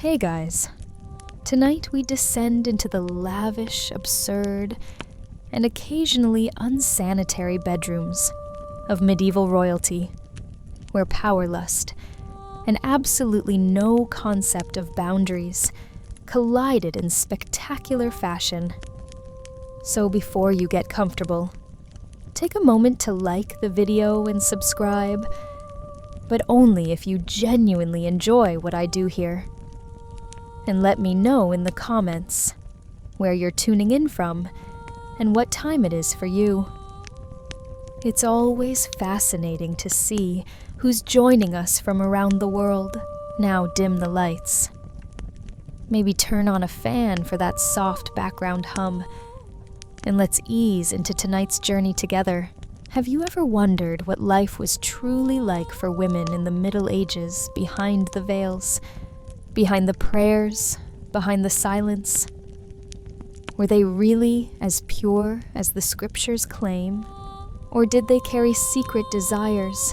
Hey guys, tonight we descend into the lavish, absurd, and occasionally unsanitary bedrooms of medieval royalty, where power lust and absolutely no concept of boundaries collided in spectacular fashion. So before you get comfortable, take a moment to like the video and subscribe, but only if you genuinely enjoy what I do here. And let me know in the comments where you're tuning in from and what time it is for you. It's always fascinating to see who's joining us from around the world. Now dim the lights. Maybe turn on a fan for that soft background hum, and let's ease into tonight's journey together. Have you ever wondered what life was truly like for women in the Middle Ages behind the veils? Behind the prayers, behind the silence? Were they really as pure as the scriptures claim? Or did they carry secret desires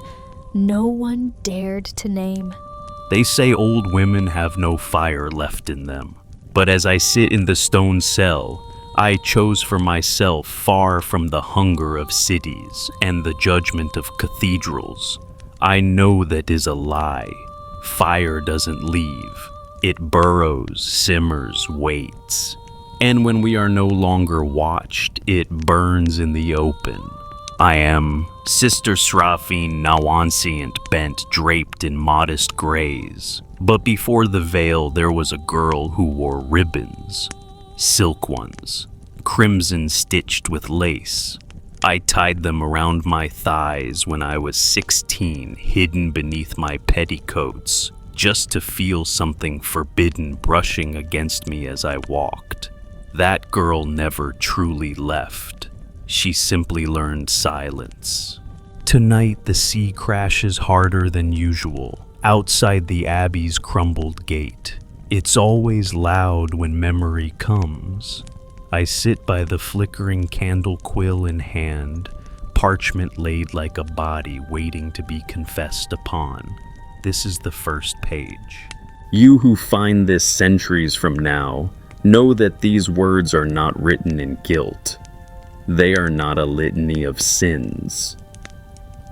no one dared to name? They say old women have no fire left in them. But as I sit in the stone cell, I chose for myself far from the hunger of cities and the judgment of cathedrals. I know that is a lie. Fire doesn't leave. It burrows, simmers, waits. And when we are no longer watched, it burns in the open. I am Sister Seraphine, now ancient, bent, draped in modest grays. But before the veil there was a girl who wore ribbons. Silk ones, crimson stitched with lace. I tied them around my thighs when I was 16, hidden beneath my petticoats, just to feel something forbidden brushing against me as I walked. That girl never truly left. She simply learned silence. Tonight the sea crashes harder than usual, outside the abbey's crumbled gate. It's always loud when memory comes. I sit by the flickering candle quill in hand, parchment laid like a body waiting to be confessed upon. This is the first page. You who find this centuries from now, know that these words are not written in guilt. They are not a litany of sins.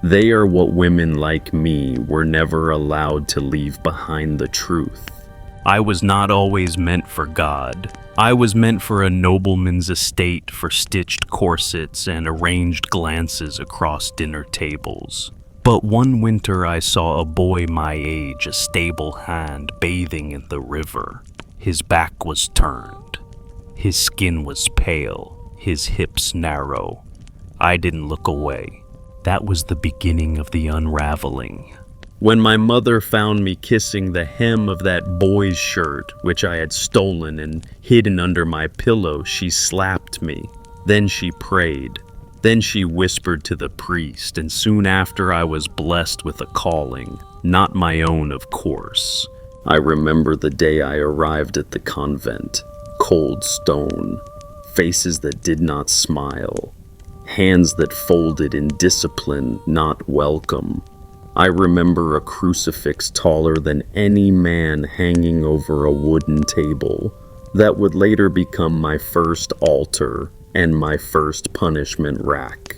They are what women like me were never allowed to leave behind the truth. I was not always meant for God. I was meant for a nobleman's estate, for stitched corsets and arranged glances across dinner tables. But one winter I saw a boy my age, a stable hand, bathing in the river. His back was turned. His skin was pale, his hips narrow. I didn't look away. That was the beginning of the unraveling. When my mother found me kissing the hem of that boy's shirt, which I had stolen and hidden under my pillow, she slapped me. Then she prayed. Then she whispered to the priest, and soon after I was blessed with a calling, not my own, of course. I remember the day I arrived at the convent. Cold stone, faces that did not smile, hands that folded in discipline, not welcome. I remember a crucifix taller than any man hanging over a wooden table that would later become my first altar and my first punishment rack.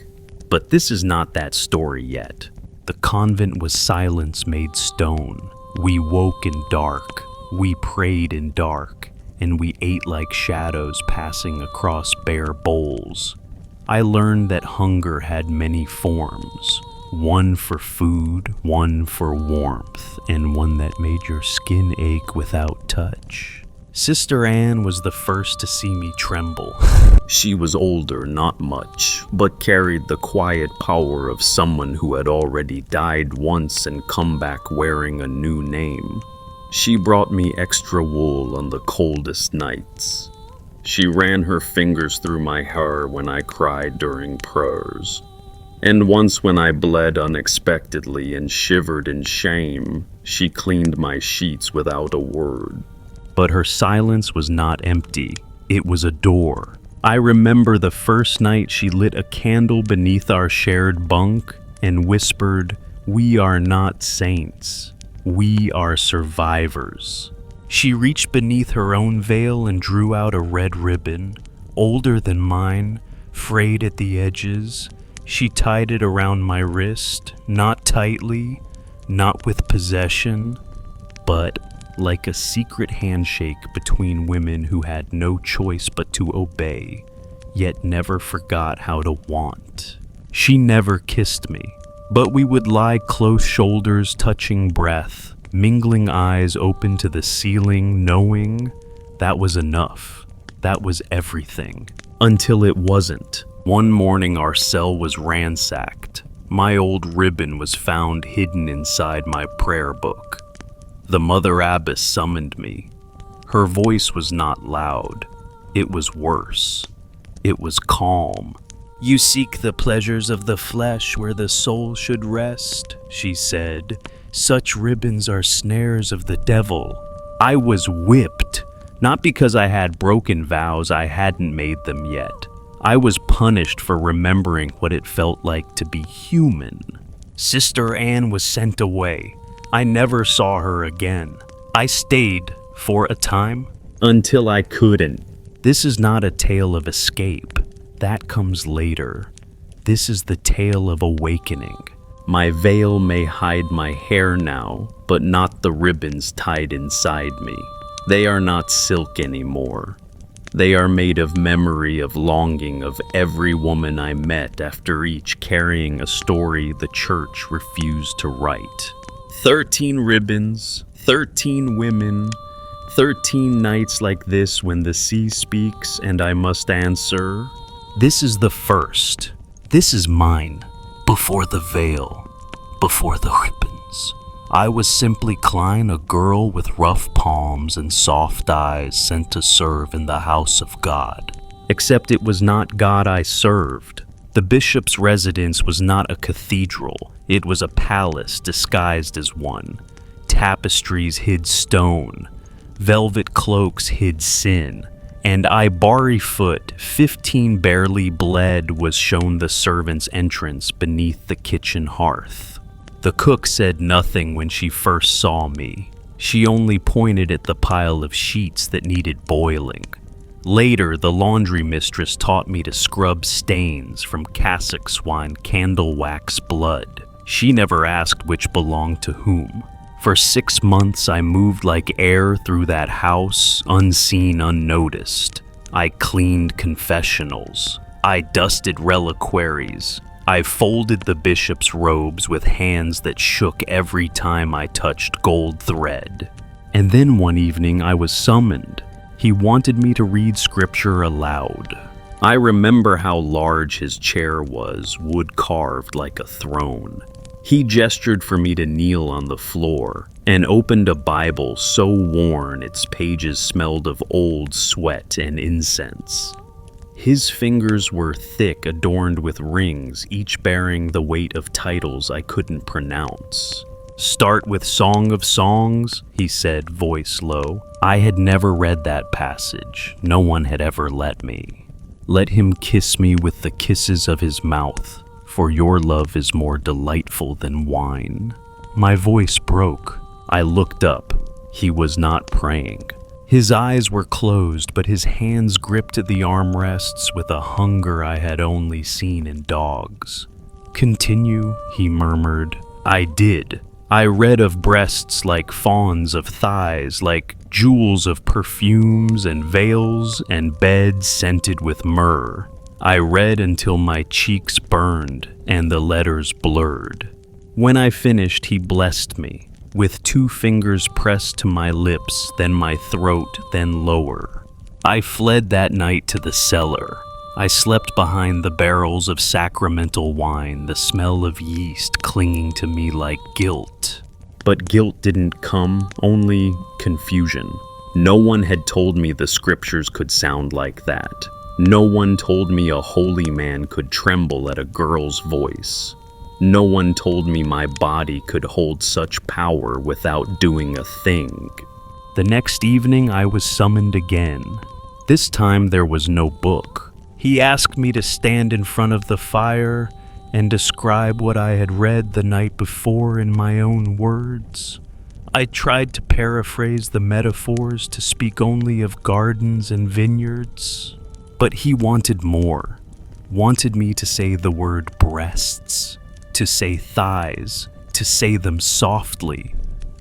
But this is not that story yet. The convent was silence made stone. We woke in dark, we prayed in dark, and we ate like shadows passing across bare bowls. I learned that hunger had many forms. One for food, one for warmth, and one that made your skin ache without touch. Sister Anne was the first to see me tremble. She was older, not much, but carried the quiet power of someone who had already died once and come back wearing a new name. She brought me extra wool on the coldest nights. She ran her fingers through my hair when I cried during prayers. And once when I bled unexpectedly and shivered in shame, she cleaned my sheets without a word. But her silence was not empty. It was a door. I remember the first night she lit a candle beneath our shared bunk and whispered, "We are not saints. We are survivors." She reached beneath her own veil and drew out a red ribbon, older than mine, frayed at the edges. She tied it around my wrist, not tightly, not with possession, but like a secret handshake between women who had no choice but to obey, yet never forgot how to want. She never kissed me, but we would lie close shoulders touching breath, mingling eyes open to the ceiling, knowing that was enough. That was everything. Until it wasn't. One morning our cell was ransacked. My old ribbon was found hidden inside my prayer book. The Mother Abbess summoned me. Her voice was not loud. It was worse. It was calm. "You seek the pleasures of the flesh where the soul should rest," she said. "Such ribbons are snares of the devil." I was whipped, not because I had broken vows, I hadn't made them yet. I was punished for remembering what it felt like to be human. Sister Anne was sent away. I never saw her again. I stayed for a time until I couldn't. This is not a tale of escape. That comes later. This is the tale of awakening. My veil may hide my hair now, but not the ribbons tied inside me. They are not silk anymore. They are made of memory, of longing, of every woman I met, after each carrying a story the church refused to write. 13 ribbons, 13 women, 13 nights like this when the sea speaks and I must answer. This is the first. This is mine. Before the veil, before the ribbons, I was simply Klein, a girl with rough palms and soft eyes sent to serve in the house of God. Except it was not God I served. The bishop's residence was not a cathedral. It was a palace disguised as one. Tapestries hid stone. Velvet cloaks hid sin. And I, barefoot, 15 barely bled, was shown the servant's entrance beneath the kitchen hearth. The cook said nothing when she first saw me. She only pointed at the pile of sheets that needed boiling. Later, the laundry mistress taught me to scrub stains from cassock swine candle wax blood. She never asked which belonged to whom. For 6 months, I moved like air through that house, unseen, unnoticed. I cleaned confessionals. I dusted reliquaries. I folded the bishop's robes with hands that shook every time I touched gold thread. And then one evening I was summoned. He wanted me to read scripture aloud. I remember how large his chair was, wood carved like a throne. He gestured for me to kneel on the floor and opened a Bible so worn its pages smelled of old sweat and incense. His fingers were thick, adorned with rings, each bearing the weight of titles I couldn't pronounce. "Start with Song of Songs," he said, voice low. I had never read that passage. No one had ever let me. "Let him kiss me with the kisses of his mouth, for your love is more delightful than wine." My voice broke. I looked up. He was not praying. His eyes were closed, but his hands gripped the armrests with a hunger I had only seen in dogs. "Continue," he murmured. I did. I read of breasts like fawns of thighs, like jewels of perfumes and veils and beds scented with myrrh. I read until my cheeks burned and the letters blurred. When I finished, he blessed me, with 2 fingers pressed to my lips, then my throat, then lower. I fled that night to the cellar. I slept behind the barrels of sacramental wine, the smell of yeast clinging to me like guilt. But guilt didn't come, only confusion. No one had told me the scriptures could sound like that. No one told me a holy man could tremble at a girl's voice. No one told me my body could hold such power without doing a thing. The next evening I was summoned again. This time there was no book. He asked me to stand in front of the fire and describe what I had read the night before in my own words. I tried to paraphrase the metaphors to speak only of gardens and vineyards, but he wanted more, wanted me to say the word breasts, to say thighs, to say them softly.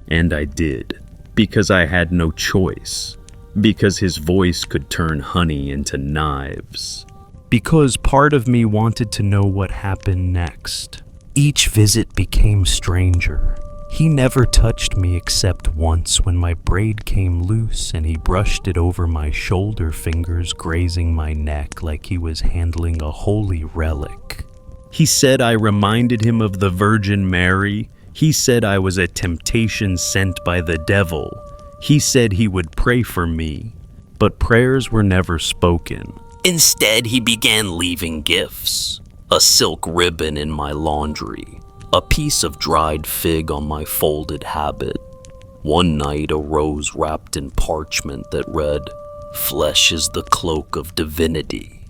And I did, because I had no choice, because his voice could turn honey into knives, because part of me wanted to know what happened next. Each visit became stranger. He never touched me except once when my braid came loose and he brushed it over my shoulder fingers, grazing my neck like he was handling a holy relic. He said I reminded him of the Virgin Mary. He said I was a temptation sent by the devil. He said he would pray for me, but prayers were never spoken. Instead, he began leaving gifts. A silk ribbon in my laundry, a piece of dried fig on my folded habit. One night, a rose wrapped in parchment that read, "Flesh is the cloak of divinity."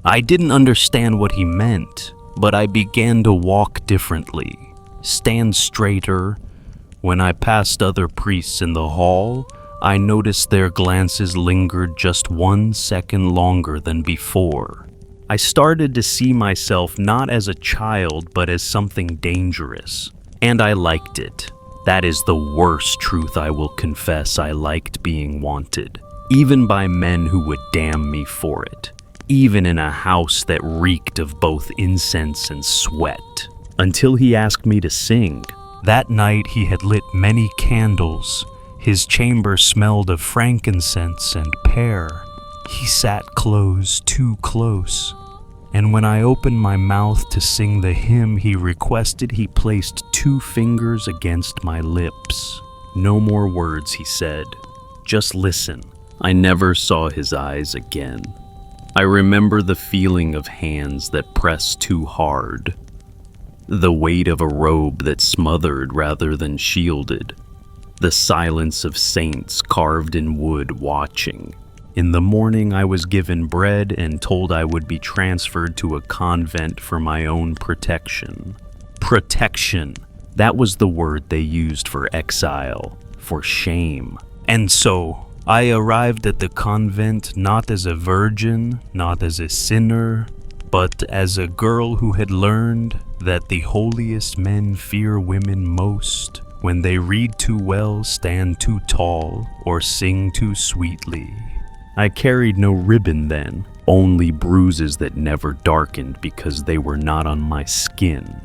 I didn't understand what he meant, but I began to walk differently, stand straighter. When I passed other priests in the hall, I noticed their glances lingered just 1 second longer than before. I started to see myself not as a child, but as something dangerous. And I liked it. That is the worst truth I will confess. I liked being wanted, even by men who would damn me for it, even in a house that reeked of both incense and sweat. Until he asked me to sing. That night he had lit many candles. His chamber smelled of frankincense and pear. He sat close, too close. And when I opened my mouth to sing the hymn he requested, he placed 2 fingers against my lips. No more words, he said. Just listen. I never saw his eyes again. I remember the feeling of hands that pressed too hard. The weight of a robe that smothered rather than shielded. The silence of saints carved in wood watching. In the morning, I was given bread and told I would be transferred to a convent for my own protection. Protection. That was the word they used for exile, for shame. And so, I arrived at the convent not as a virgin, not as a sinner, but as a girl who had learned that the holiest men fear women most when they read too well, stand too tall, or sing too sweetly. I carried no ribbon then, only bruises that never darkened because they were not on my skin.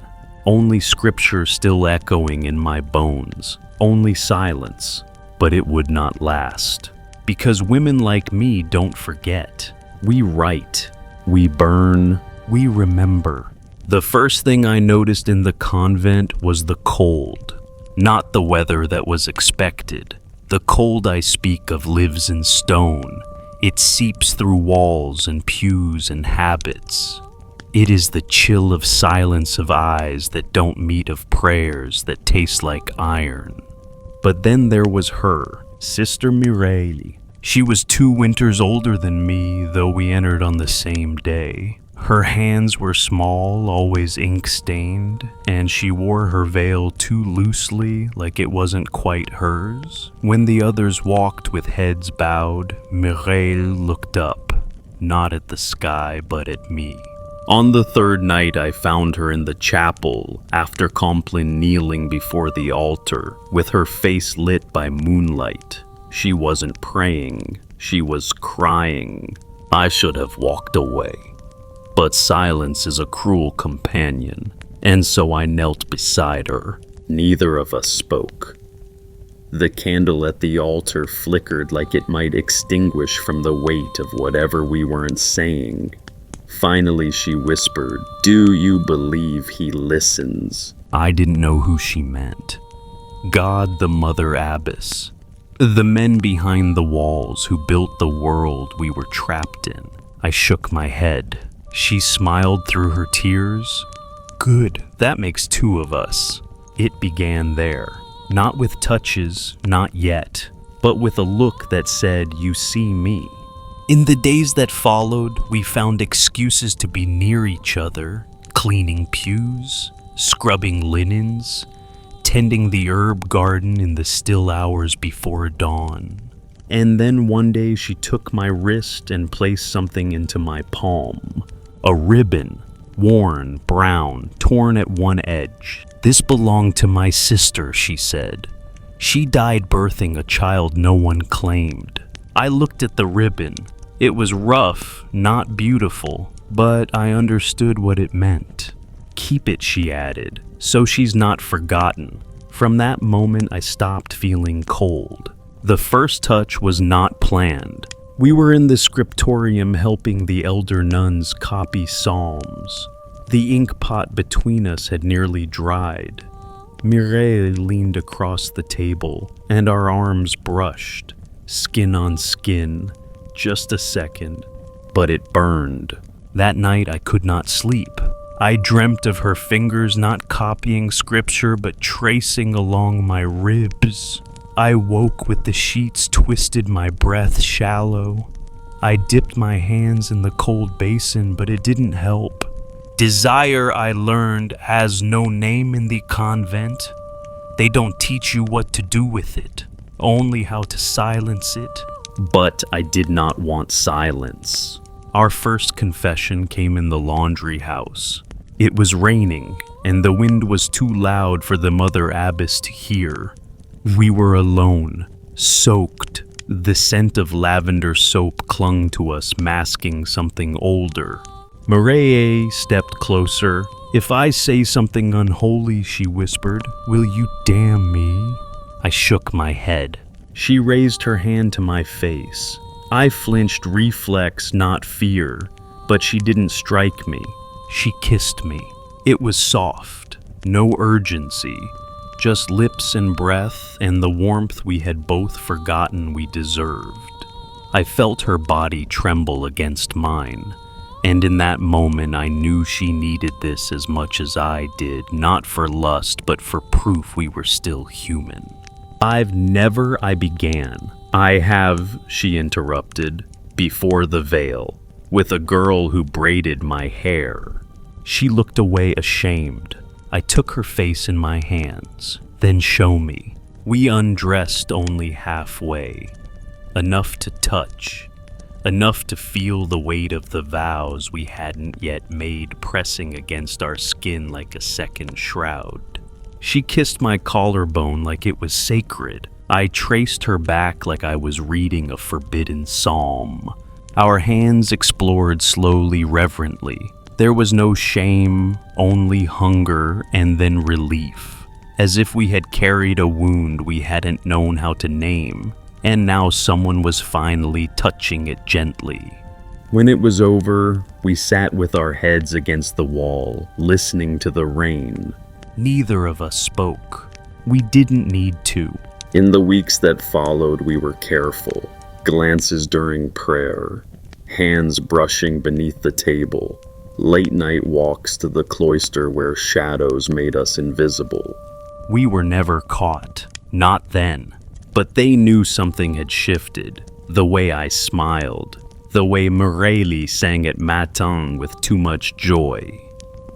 Only scripture still echoing in my bones. Only silence, but it would not last. Because women like me don't forget. We write, we burn, we remember. The first thing I noticed in the convent was the cold. Not the weather that was expected. The cold I speak of lives in stone. It seeps through walls and pews and habits. It is the chill of silence of eyes that don't meet, of prayers that taste like iron. But then there was her, Sister Mireille. She was 2 winters older than me, though we entered on the same day. Her hands were small, always ink-stained, and she wore her veil too loosely, like it wasn't quite hers. When the others walked with heads bowed, Mireille looked up, not at the sky, but at me. On the 3rd night, I found her in the chapel, after Compline kneeling before the altar, with her face lit by moonlight. She wasn't praying, she was crying. I should have walked away. But silence is a cruel companion, and so I knelt beside her. Neither of us spoke. The candle at the altar flickered like it might extinguish from the weight of whatever we weren't saying. Finally, she whispered, "Do you believe he listens?" I didn't know who she meant. God, the Mother Abbess. The men behind the walls who built the world we were trapped in. I shook my head. She smiled through her tears. Good, that makes 2 of us. It began there. Not with touches, not yet, but with a look that said, "You see me." In the days that followed, we found excuses to be near each other, cleaning pews, scrubbing linens, tending the herb garden in the still hours before dawn. And then one day she took my wrist and placed something into my palm. A ribbon, worn, brown, torn at one edge. "This belonged to my sister," she said. "She died birthing a child no one claimed." I looked at the ribbon. It was rough, not beautiful, but I understood what it meant. "Keep it," she added, "so she's not forgotten." From that moment, I stopped feeling cold. The first touch was not planned. We were in the scriptorium helping the elder nuns copy psalms. The ink pot between us had nearly dried. Mireille leaned across the table, and our arms brushed, skin on skin. Just a second, but it burned. That night I could not sleep. I dreamt of her fingers not copying scripture but tracing along my ribs. I woke with the sheets twisted, my breath shallow. I dipped my hands in the cold basin, but it didn't help. Desire, I learned, has no name in the convent. They don't teach you what to do with it, only how to silence it. But I did not want silence. Our first confession came in the laundry house. It was raining, and the wind was too loud for the mother abbess to hear. We were alone, soaked. The scent of lavender soap clung to us, masking something older. Mireille stepped closer. "If I say something unholy," she whispered, "will you damn me?" I shook my head. She raised her hand to my face. I flinched, reflex, not fear, but she didn't strike me. She kissed me. It was soft, no urgency, just lips and breath and the warmth we had both forgotten we deserved. I felt her body tremble against mine, and in that moment I knew she needed this as much as I did, not for lust, but for proof we were still human. I began. "I have," she interrupted, "before the veil, with a girl who braided my hair." She looked away ashamed. I took her face in my hands. "Then show me." We undressed only halfway. Enough to touch. Enough to feel the weight of the vows we hadn't yet made pressing against our skin like a second shroud. She kissed my collarbone like it was sacred. I traced her back like I was reading a forbidden psalm. Our hands explored slowly, reverently. There was no shame, only hunger, and then relief. As if we had carried a wound we hadn't known how to name, and now someone was finally touching it gently. When it was over, we sat with our heads against the wall, listening to the rain. Neither of us spoke. We didn't need to. In the weeks that followed, we were careful. Glances during prayer, hands brushing beneath the table, late-night walks to the cloister where shadows made us invisible. We were never caught. Not then. But they knew something had shifted. The way I smiled. The way Mireille sang at Matin with too much joy.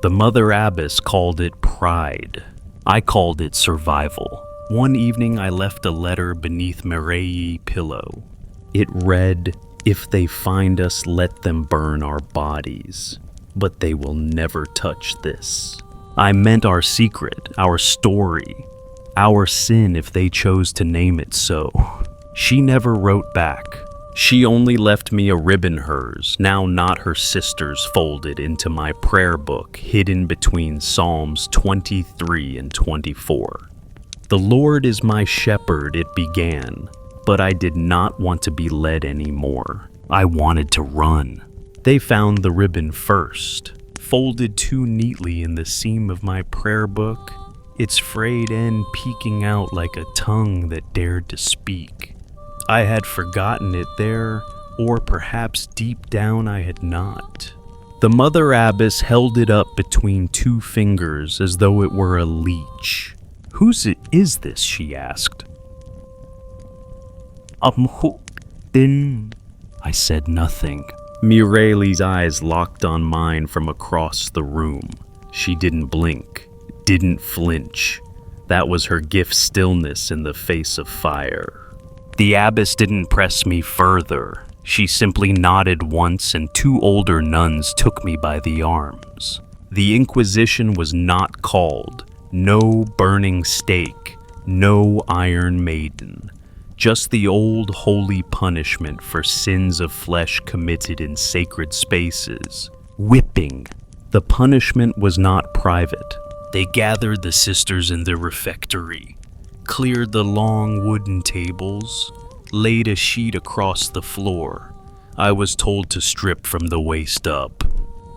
The Mother Abbess called it pride. I called it survival. One evening I left a letter beneath Mireille's pillow. It read, "If they find us, let them burn our bodies. But they will never touch this." I meant our secret, our story, our sin if they chose to name it so. She never wrote back. She only left me a ribbon, hers, now not her sister's, folded into my prayer book, hidden between Psalms 23 and 24. "The Lord is my shepherd," it began, but I did not want to be led anymore. I wanted to run. They found the ribbon first, folded too neatly in the seam of my prayer book, its frayed end peeking out like a tongue that dared to speak. I had forgotten it there, or perhaps deep down I had not. The Mother Abbess held it up between two fingers as though it were a leech. "Whose is this?" she asked. "Din." I said nothing. Mireille's eyes locked on mine from across the room. She didn't blink, didn't flinch. That was her gift, stillness in the face of fire. The abbess didn't press me further. She simply nodded once, and two older nuns took me by the arms. The Inquisition was not called. No burning stake, no Iron Maiden. Just the old holy punishment for sins of flesh committed in sacred spaces. Whipping. The punishment was not private. They gathered the sisters in the refectory, cleared the long wooden tables, laid a sheet across the floor. I was told to strip from the waist up.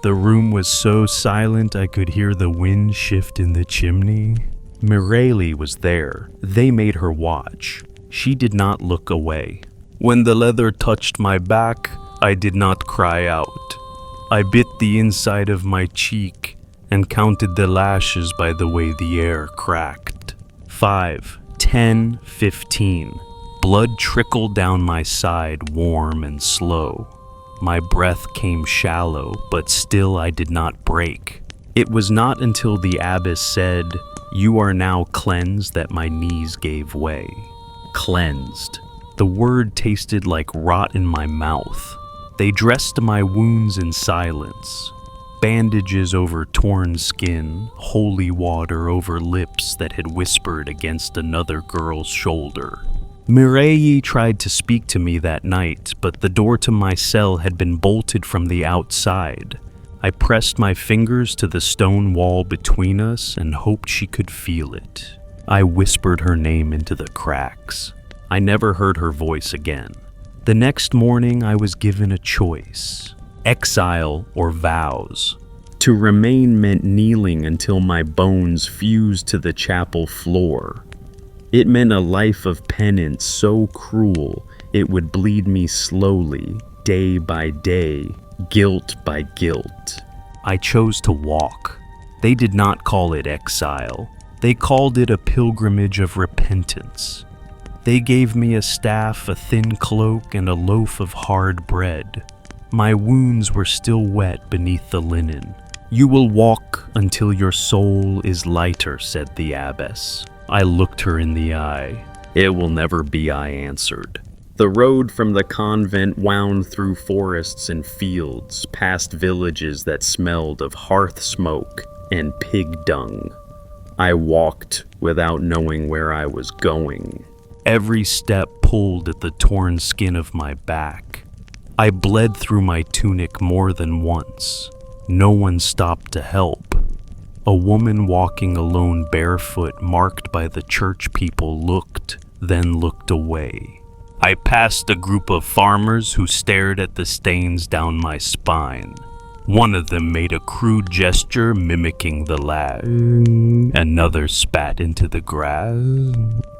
The room was so silent I could hear the wind shift in the chimney. Mireille was there. They made her watch. She did not look away. When the leather touched my back, I did not cry out. I bit the inside of my cheek and counted the lashes by the way the air cracked. 5, 10, 15. Blood trickled down my side, warm and slow. My breath came shallow, but still I did not break. It was not until the abbess said, "You are now cleansed," that my knees gave way. Cleansed. The word tasted like rot in my mouth. They dressed my wounds in silence. Bandages over torn skin, holy water over lips that had whispered against another girl's shoulder. Mireille tried to speak to me that night, but the door to my cell had been bolted from the outside. I pressed my fingers to the stone wall between us and hoped she could feel it. I whispered her name into the cracks. I never heard her voice again. The next morning I was given a choice: exile or vows. To remain meant kneeling until my bones fused to the chapel floor. It meant a life of penance so cruel it would bleed me slowly, day by day, guilt by guilt. I chose to walk. They did not call it exile. They called it a pilgrimage of repentance. They gave me a staff, a thin cloak, and a loaf of hard bread. My wounds were still wet beneath the linen. "You will walk until your soul is lighter," said the abbess. I looked her in the eye. "It will never be," I answered. The road from the convent wound through forests and fields, past villages that smelled of hearth smoke and pig dung. I walked without knowing where I was going. Every step pulled at the torn skin of my back. I bled through my tunic more than once. No one stopped to help. A woman walking alone barefoot, marked by the church people, looked, then looked away. I passed a group of farmers who stared at the stains down my spine. One of them made a crude gesture mimicking the lash. Another spat into the grass.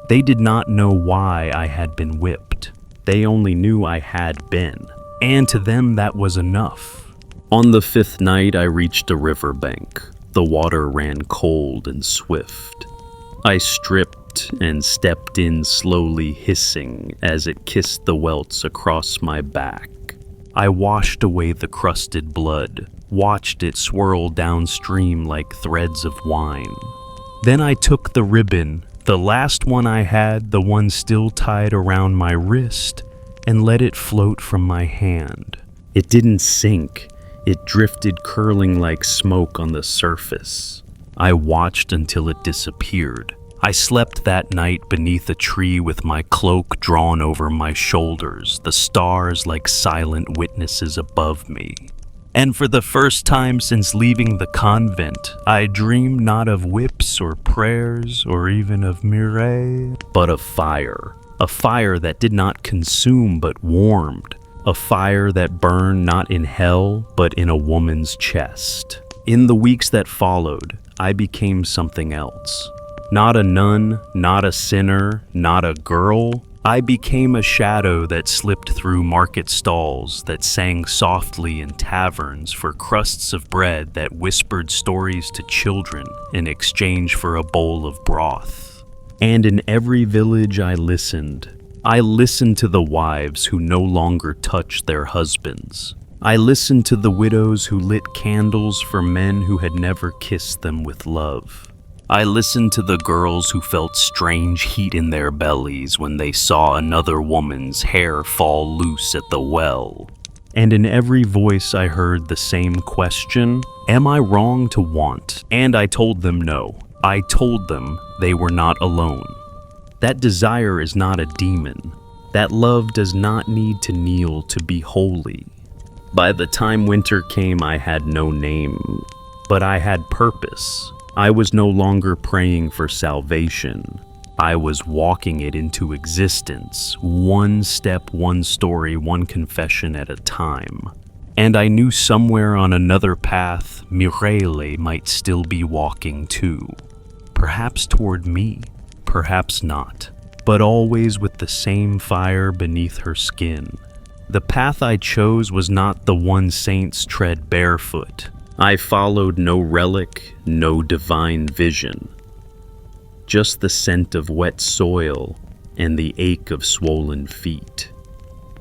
They did not know why I had been whipped. They only knew I had been, and to them that was enough. On the 5th night, I reached a riverbank. The water ran cold and swift. I stripped and stepped in slowly, hissing as it kissed the welts across my back. I washed away the crusted blood, watched it swirl downstream like threads of wine. Then I took the ribbon, the last one I had, the one still tied around my wrist, and let it float from my hand. It didn't sink. It drifted, curling like smoke on the surface. I watched until it disappeared. I slept that night beneath a tree with my cloak drawn over my shoulders, the stars like silent witnesses above me. And for the first time since leaving the convent, I dreamed not of whips or prayers or even of Mireille, but of fire. A fire that did not consume but warmed. A fire that burned not in hell, but in a woman's chest. In the weeks that followed, I became something else. Not a nun, not a sinner, not a girl. I became a shadow that slipped through market stalls, that sang softly in taverns for crusts of bread, that whispered stories to children in exchange for a bowl of broth. And in every village I listened. I listened to the wives who no longer touched their husbands. I listened to the widows who lit candles for men who had never kissed them with love. I listened to the girls who felt strange heat in their bellies when they saw another woman's hair fall loose at the well. And in every voice I heard the same question, am I wrong to want? And I told them no. I told them they were not alone. That desire is not a demon. That love does not need to kneel to be holy. By the time winter came, I had no name, but I had purpose. I was no longer praying for salvation. I was walking it into existence, one step, one story, one confession at a time. And I knew somewhere on another path, Mireille might still be walking too. Perhaps toward me, perhaps not, but always with the same fire beneath her skin. The path I chose was not the one saints tread barefoot. I followed no relic, no divine vision. Just the scent of wet soil and the ache of swollen feet.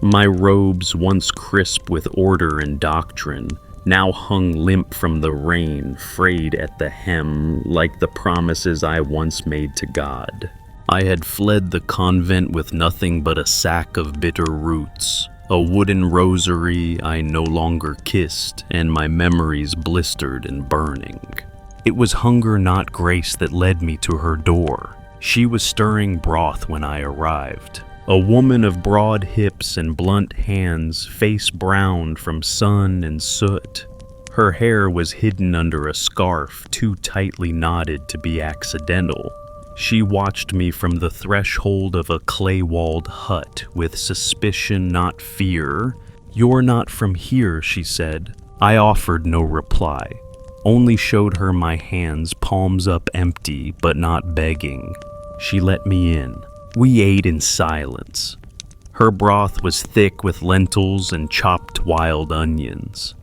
My robes, once crisp with order and doctrine, now hung limp from the rain, frayed at the hem, like the promises I once made to God. I had fled the convent with nothing but a sack of bitter roots, a wooden rosary I no longer kissed, and my memories blistered and burning. It was hunger, not grace, that led me to her door. She was stirring broth when I arrived. A woman of broad hips and blunt hands, face browned from sun and soot. Her hair was hidden under a scarf too tightly knotted to be accidental. She watched me from the threshold of a clay-walled hut with suspicion, not fear. "You're not from here," she said. I offered no reply, only showed her my hands, palms up empty, but not begging. She let me in. We ate in silence. Her broth was thick with lentils and chopped wild onions.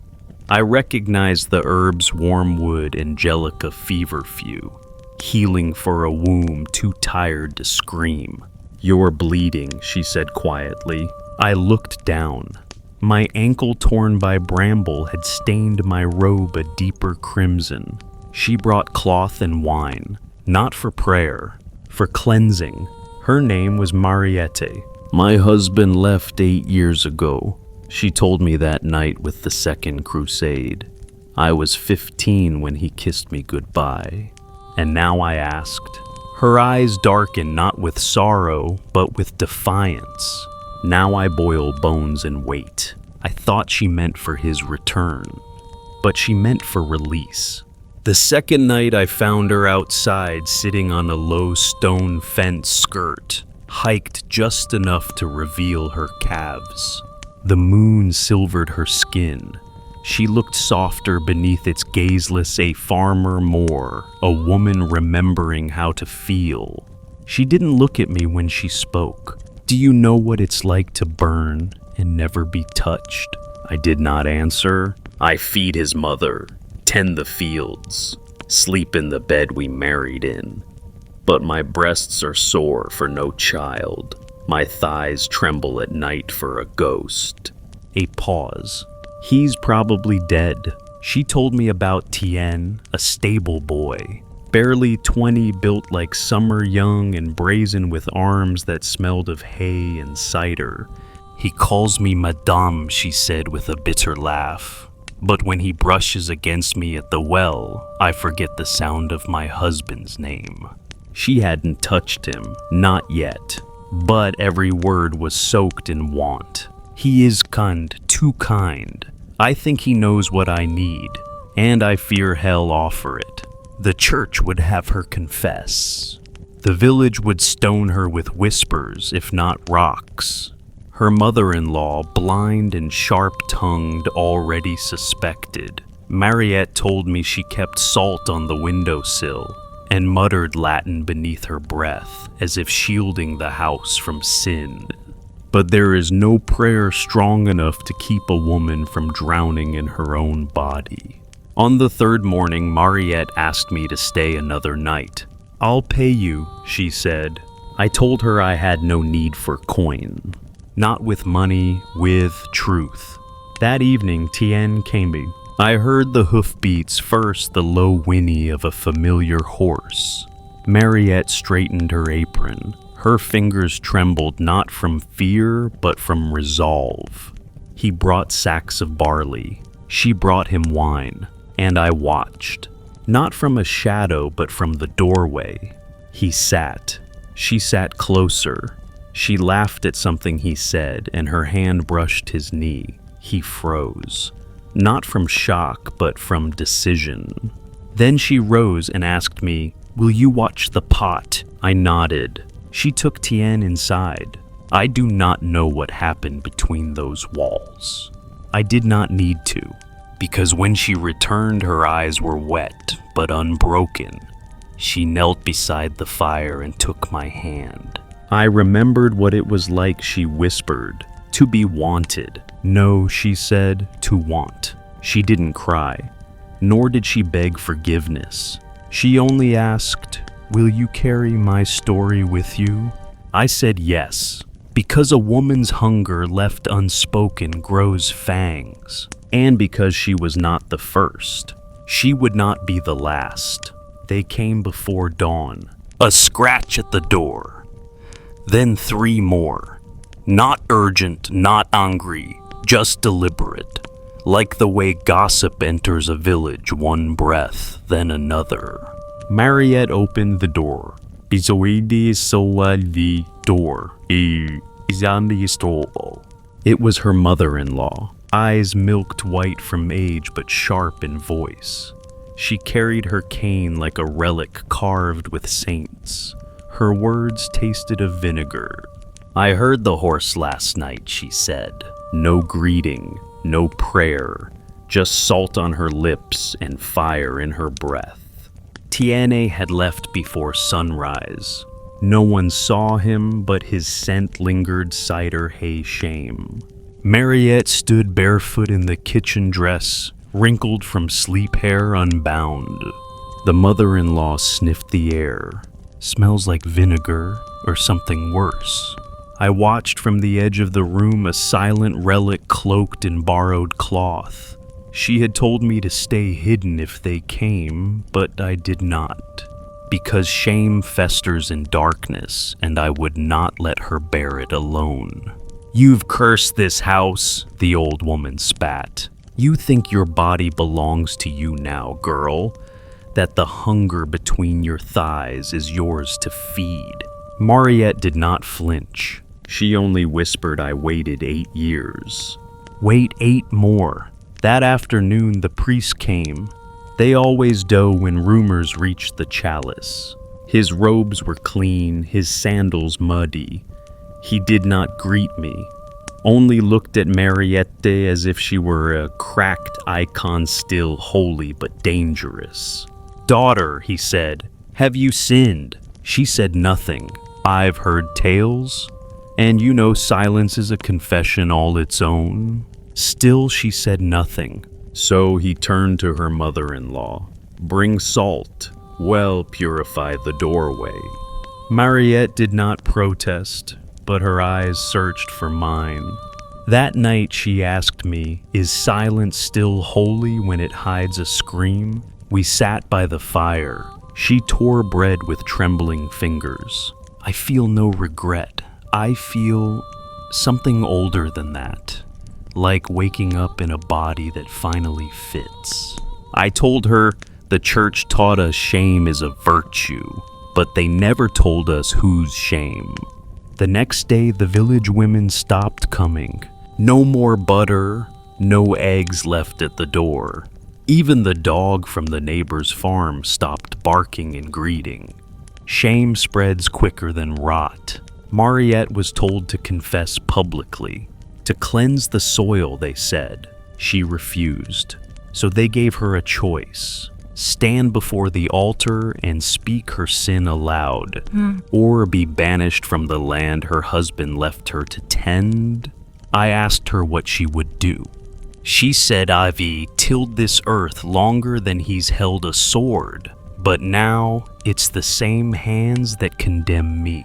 I recognized the herbs wormwood, angelica, feverfew. Healing for a womb too tired to scream. "You're bleeding," she said quietly. I looked down. My ankle, torn by bramble, had stained my robe a deeper crimson. She brought cloth and wine, not for prayer, for cleansing. Her name was Mariette. "My husband left 8 years ago," she told me that night with the Second Crusade. "I was 15 when he kissed me goodbye." And now I asked. Her eyes darkened not with sorrow, but with defiance. Now I boil bones and wait. I thought she meant for his return, but she meant for release. The second night I found her outside, sitting on a low stone fence skirt, hiked just enough to reveal her calves. The moon silvered her skin. She looked softer beneath its gazeless, a farmer more, a woman remembering how to feel. She didn't look at me when she spoke. "Do you know what it's like to burn and never be touched?" I did not answer. "I feed his mother, tend the fields, sleep in the bed we married in. But my breasts are sore for no child. My thighs tremble at night for a ghost." A pause. "He's probably dead." She told me about Tien, a stable boy. Barely 20, built like summer young and brazen with arms that smelled of hay and cider. "He calls me Madame," she said with a bitter laugh. "But when he brushes against me at the well, I forget the sound of my husband's name." She hadn't touched him, not yet, but every word was soaked in want. "He is kind, too kind. I think he knows what I need, and I fear hell offer it. The church would have her confess. The village would stone her with whispers, if not rocks. Her mother-in-law, blind and sharp-tongued, already suspected. Mariette told me she kept salt on the windowsill and muttered Latin beneath her breath, as if shielding the house from sin. But there is no prayer strong enough to keep a woman from drowning in her own body. On the third morning, Mariette asked me to stay another night. "I'll pay you," she said. I told her I had no need for coin. Not with money, with truth. That evening, Tien came. I heard the hoofbeats, first the low whinny of a familiar horse. Mariette straightened her apron. Her fingers trembled not from fear, but from resolve. He brought sacks of barley. She brought him wine, and I watched. Not from a shadow, but from the doorway. He sat. She sat closer. She laughed at something he said, and her hand brushed his knee. He froze. Not from shock, but from decision. Then she rose and asked me, "Will you watch the pot?" I nodded. She took Tien inside. I do not know what happened between those walls. I did not need to, because when she returned, her eyes were wet, but unbroken. She knelt beside the fire and took my hand. I remembered what it was like. She whispered, "To be wanted." "No," she said, "to want." She didn't cry, nor did she beg forgiveness. She only asked, "Will you carry my story with you?" I said yes, because a woman's hunger left unspoken grows fangs, and because she was not the first. She would not be the last. They came before dawn. A scratch at the door. Then 3 more. Not urgent, not angry, just deliberate. Like the way gossip enters a village, one breath, then another. Mariette opened the door. Bisoidi the door. It was her mother-in-law, eyes milked white from age but sharp in voice. She carried her cane like a relic carved with saints. Her words tasted of vinegar. "I heard the horse last night," she said. No greeting, no prayer, just salt on her lips and fire in her breath. Tiene had left before sunrise. No one saw him, but his scent lingered cider hay shame. Mariette stood barefoot in the kitchen dress, wrinkled from sleep hair unbound. The mother-in-law sniffed the air. "Smells like vinegar, or something worse." I watched from the edge of the room, a silent relic cloaked in borrowed cloth. She had told me to stay hidden if they came, but I did not, because shame festers in darkness, and I would not let her bear it alone. "You've cursed this house," the old woman spat. "You think your body belongs to you now, girl, that the hunger between your thighs is yours to feed." Mariette did not flinch. She only whispered I waited 8 years. Wait 8 more. That afternoon the priest came. They always do when rumors reach the chalice. His robes were clean, his sandals muddy. He did not greet me, only looked at Mariette as if she were a cracked icon, still holy but dangerous. "Daughter," he said, "have you sinned?" She said nothing. "I've heard tales, and you know silence is a confession all its own." Still she said nothing. So he turned to her mother-in-law. "Bring salt, well purify the doorway." Mariette did not protest, but her eyes searched for mine. That night she asked me, "Is silence still holy when it hides a scream?" We sat by the fire. She tore bread with trembling fingers. I feel no regret. I feel something older than that, like waking up in a body that finally fits. I told her the church taught us shame is a virtue, but they never told us whose shame. The next day, the village women stopped coming. No more butter, no eggs left at the door. Even the dog from the neighbor's farm stopped barking and greeting. Shame spreads quicker than rot. Mariette was told to confess publicly, to cleanse the soil, they said. She refused. So they gave her a choice: stand before the altar and speak her sin aloud, or be banished from the land her husband left her to tend. I asked her what she would do. She said Avi tilled this earth longer than he's held a sword, but now it's the same hands that condemn me.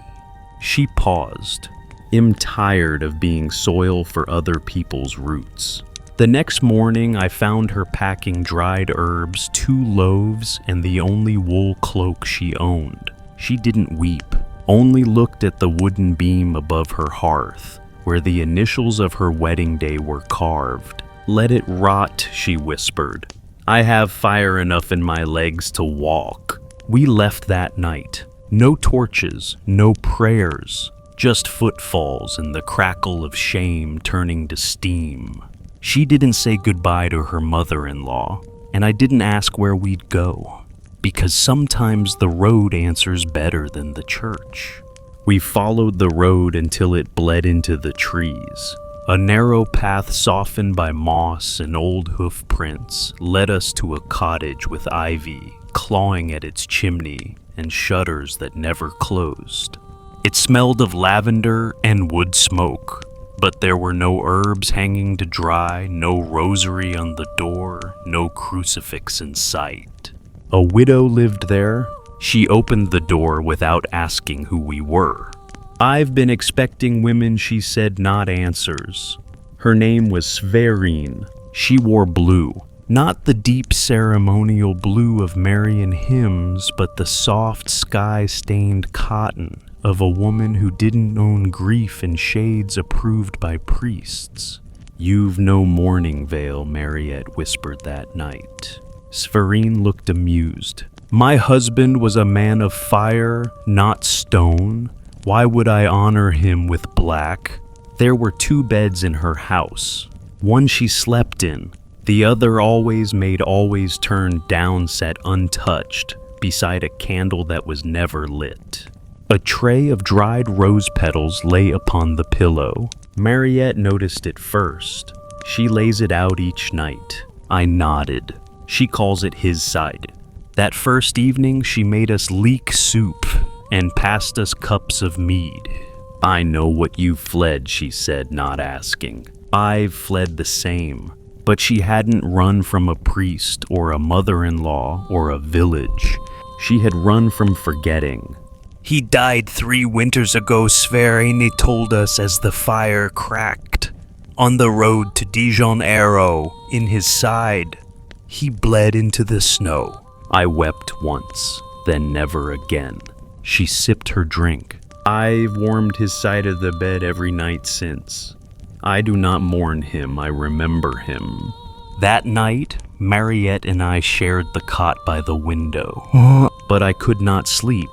She paused. "I'm tired of being soil for other people's roots." The next morning, I found her packing dried herbs, 2 loaves, and the only wool cloak she owned. She didn't weep, only looked at the wooden beam above her hearth, where the initials of her wedding day were carved. "Let it rot," she whispered. "I have fire enough in my legs to walk." We left that night. No torches, no prayers, just footfalls and the crackle of shame turning to steam. She didn't say goodbye to her mother-in-law, and I didn't ask where we'd go, because sometimes the road answers better than the church. We followed the road until it bled into the trees. A narrow path softened by moss and old hoof prints led us to a cottage with ivy clawing at its chimney and shutters that never closed. It smelled of lavender and wood smoke, but there were no herbs hanging to dry, no rosary on the door, no crucifix in sight. A widow lived there. She opened the door without asking who we were. "I've been expecting women," she said, not answers. Her name was Sverine. She wore blue. Not the deep ceremonial blue of Marian hymns, but the soft sky-stained cotton of a woman who didn't own grief in shades approved by priests. "You've no mourning veil," Mariette whispered that night. Sverine looked amused. "My husband was a man of fire, not stone. Why would I honor him with black?" There were 2 beds in her house. One she slept in. The other always turned down, set untouched, beside a candle that was never lit. A tray of dried rose petals lay upon the pillow. Mariette noticed it first. She lays it out each night. I nodded. She calls it his side. That first evening, she made us leek soup and passed us cups of mead. "I know what you've fled," she said, not asking. I've fled the same. But she hadn't run from a priest or a mother-in-law or a village. She had run from forgetting. "He died 3 winters ago," Sverine told us as the fire cracked. "On the road to Dijon Arrow, in his side. He bled into the snow." I wept once, then never again. She sipped her drink. "I've warmed his side of the bed every night since. I do not mourn him, I remember him." That night, Mariette and I shared the cot by the window. But I could not sleep,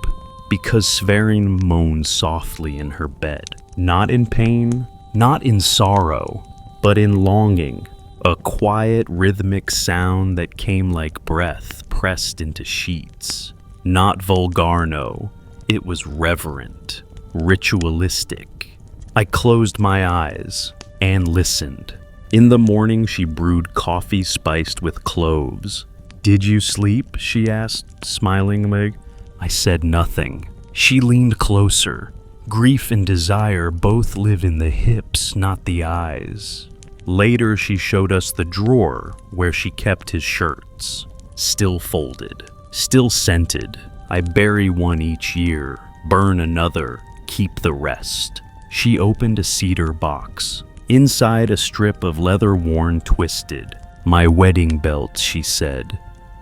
because Sverine moaned softly in her bed. Not in pain, not in sorrow, but in longing. A quiet, rhythmic sound that came like breath pressed into sheets. Not vulgarno, it was reverent, ritualistic. I closed my eyes and listened. In the morning, she brewed coffee spiced with cloves. "Did you sleep?" she asked, smiling. I said nothing. She leaned closer. Grief and desire both live in the hips, not the eyes. Later, she showed us the drawer where she kept his shirts. Still folded, still scented. I bury one each year, burn another, keep the rest. She opened a cedar box. Inside, a strip of leather worn twisted. "My wedding belt," she said.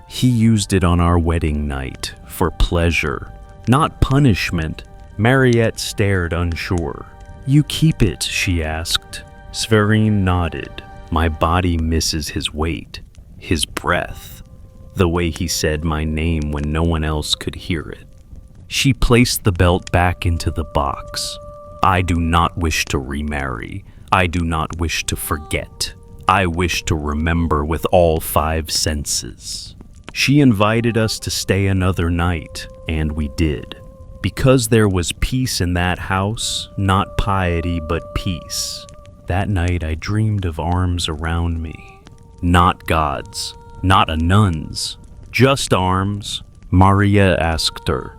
"He used it on our wedding night, for pleasure, not punishment." Mariette stared unsure. "You keep it?" she asked. Sverine nodded. My body misses his weight, his breath, the way he said my name when no one else could hear it. She placed the belt back into the box. "I do not wish to remarry. I do not wish to forget. I wish to remember with all 5 senses." She invited us to stay another night, and we did. Because there was peace in that house, not piety but peace. That night I dreamed of arms around me. Not God's, not a nun's, just arms. Maria asked her,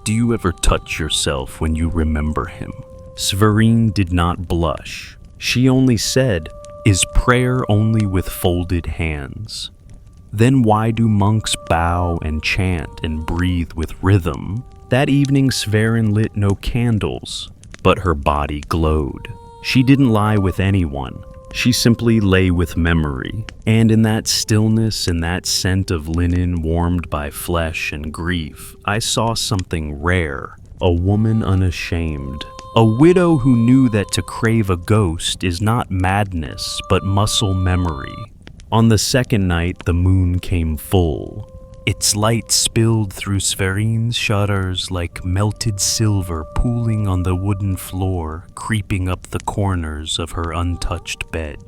"Do you ever touch yourself when you remember him?" Sverine did not blush. She only said, "Is prayer only with folded hands? Then why do monks bow and chant and breathe with rhythm?" That evening Sverine lit no candles, but her body glowed. She didn't lie with anyone. She simply lay with memory, and in that stillness and that scent of linen warmed by flesh and grief, I saw something rare, a woman unashamed, a widow who knew that to crave a ghost is not madness but muscle memory. On the second night, the moon came full. Its light spilled through Sverin's shutters like melted silver pooling on the wooden floor, creeping up the corners of her untouched bed.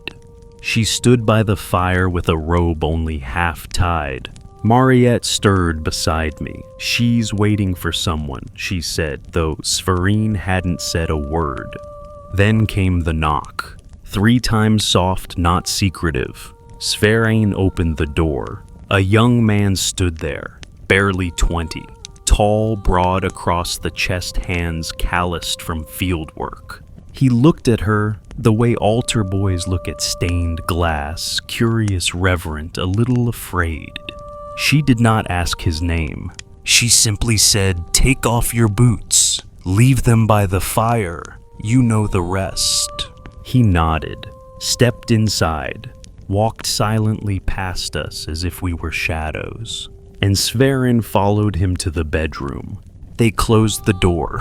She stood by the fire with a robe only half tied. Mariette stirred beside me. "She's waiting for someone," she said, though Sverin hadn't said a word. Then came the knock. 3 times soft, not secretive. Sverin opened the door. A young man stood there, barely 20, tall, broad across the chest, hands calloused from field work. He looked at her the way altar boys look at stained glass, curious, reverent, a little afraid. She did not ask his name. She simply said, "Take off your boots. Leave them by the fire. You know the rest." He nodded, stepped inside, walked silently past us as if we were shadows, and Sverin followed him to the bedroom. They closed the door,